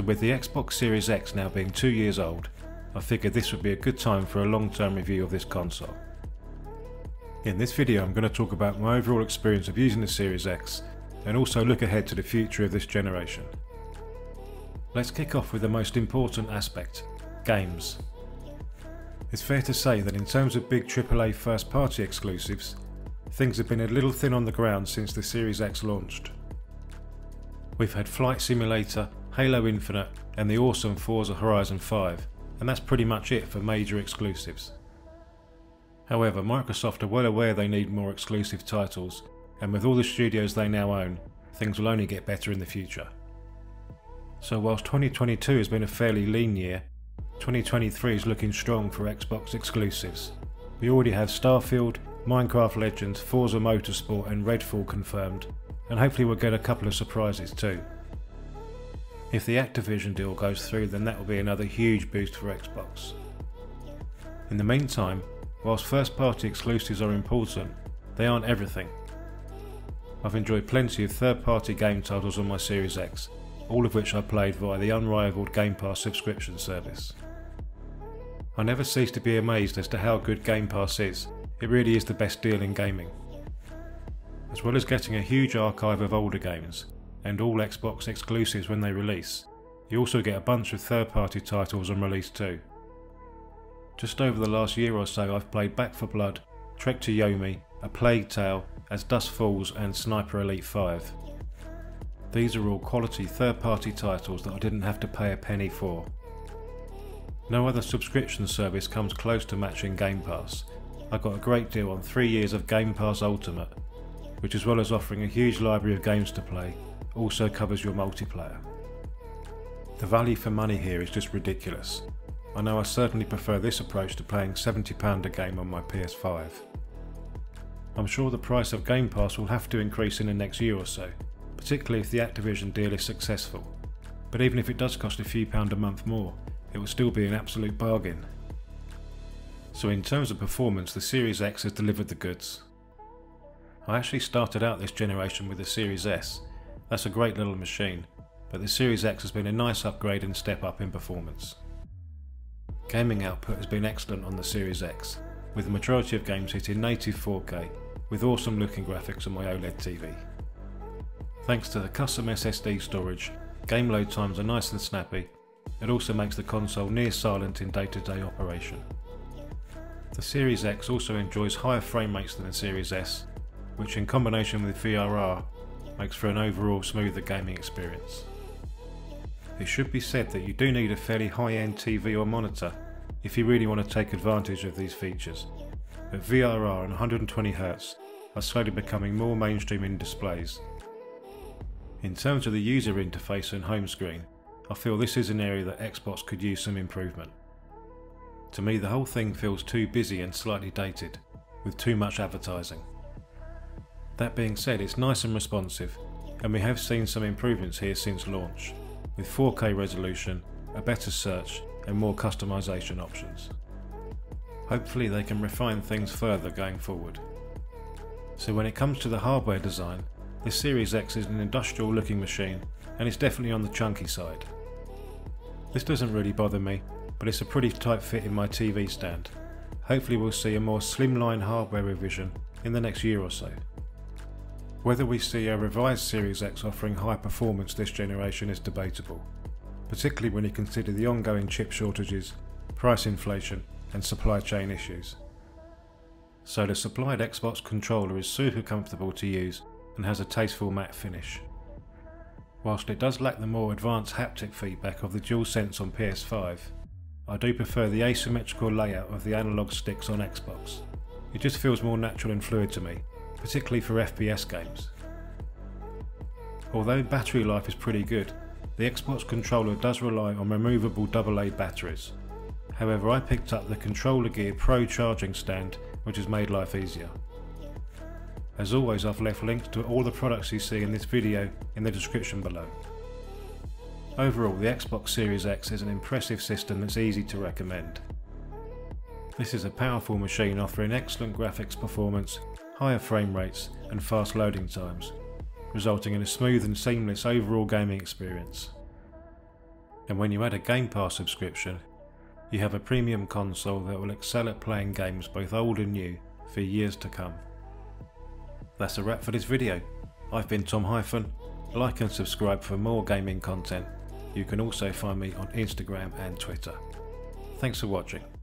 with the Xbox Series X now being 2 years old, I figured this would be a good time for a long-term review of this console. In this video I'm going to talk about my overall experience of using the Series X and also look ahead to the future of this generation. Let's kick off with the most important aspect, games. It's fair to say that in terms of big AAA first-party exclusives, things have been a little thin on the ground since the Series X launched. We've had Flight Simulator, Halo Infinite and the awesome Forza Horizon 5, and that's pretty much it for major exclusives. However, Microsoft are well aware they need more exclusive titles, and with all the studios they now own, things will only get better in the future. So whilst 2022 has been a fairly lean year, 2023 is looking strong for Xbox exclusives. We already have Starfield, Minecraft Legends, Forza Motorsport and Redfall confirmed, and hopefully we'll get a couple of surprises too. If the Activision deal goes through, then that will be another huge boost for Xbox. In the meantime, whilst first-party exclusives are important, they aren't everything. I've enjoyed plenty of third-party game titles on my Series X, all of which I played via the unrivaled Game Pass subscription service. I never cease to be amazed as to how good Game Pass is. It really is the best deal in gaming. As well as getting a huge archive of older games, and all Xbox exclusives when they release, you also get a bunch of third-party titles on release too. Just over the last year or so I've played Back 4 Blood, Trek to Yomi, A Plague Tale, As Dusk Falls and Sniper Elite 5. These are all quality third-party titles that I didn't have to pay a penny for. No other subscription service comes close to matching Game Pass. I got a great deal on 3 years of Game Pass Ultimate, which as well as offering a huge library of games to play, also covers your multiplayer. The value for money here is just ridiculous. I know I certainly prefer this approach to paying £70 a game on my PS5. I'm sure the price of Game Pass will have to increase in the next year or so, particularly if the Activision deal is successful. But even if it does cost a few pound a month more, it will still be an absolute bargain. So in terms of performance, the Series X has delivered the goods. I actually started out this generation with the Series S. That's a great little machine, but the Series X has been a nice upgrade and step up in performance. Gaming output has been excellent on the Series X, with the majority of games hitting native 4K, with awesome looking graphics on my OLED TV. Thanks to the custom SSD storage, game load times are nice and snappy. It also makes the console near silent in day-to-day operation. The Series X also enjoys higher frame rates than the Series S, which in combination with VRR makes for an overall smoother gaming experience. It should be said that you do need a fairly high-end TV or monitor if you really want to take advantage of these features, but VRR and 120Hz are slowly becoming more mainstream in displays. In terms of the user interface and home screen, I feel this is an area that Xbox could use some improvement. To me, the whole thing feels too busy and slightly dated, with too much advertising. That being said, it's nice and responsive, and we have seen some improvements here since launch, with 4K resolution, a better search and more customization options. Hopefully they can refine things further going forward. So when it comes to the hardware design, the Series X is an industrial looking machine and it's definitely on the chunky side. This doesn't really bother me, but it's a pretty tight fit in my TV stand. Hopefully we'll see a more slimline hardware revision in the next year or so. Whether we see a revised Series X offering high performance this generation is debatable, particularly when you consider the ongoing chip shortages, price inflation and supply chain issues. So the supplied Xbox controller is super comfortable to use and has a tasteful matte finish. Whilst it does lack the more advanced haptic feedback of the DualSense on PS5, I do prefer the asymmetrical layout of the analog sticks on Xbox. It just feels more natural and fluid to me, particularly for FPS games. Although battery life is pretty good, the Xbox controller does rely on removable AA batteries. However, I picked up the Controller Gear Pro charging stand, which has made life easier. As always, I've left links to all the products you see in this video in the description below. Overall, the Xbox Series X is an impressive system that's easy to recommend. This is a powerful machine offering excellent graphics performance, higher frame rates and fast loading times, resulting in a smooth and seamless overall gaming experience. And when you add a Game Pass subscription, you have a premium console that will excel at playing games both old and new for years to come. That's a wrap for this video. I've been Tom Hyphen. Like and subscribe for more gaming content. You can also find me on Instagram and Twitter. Thanks for watching.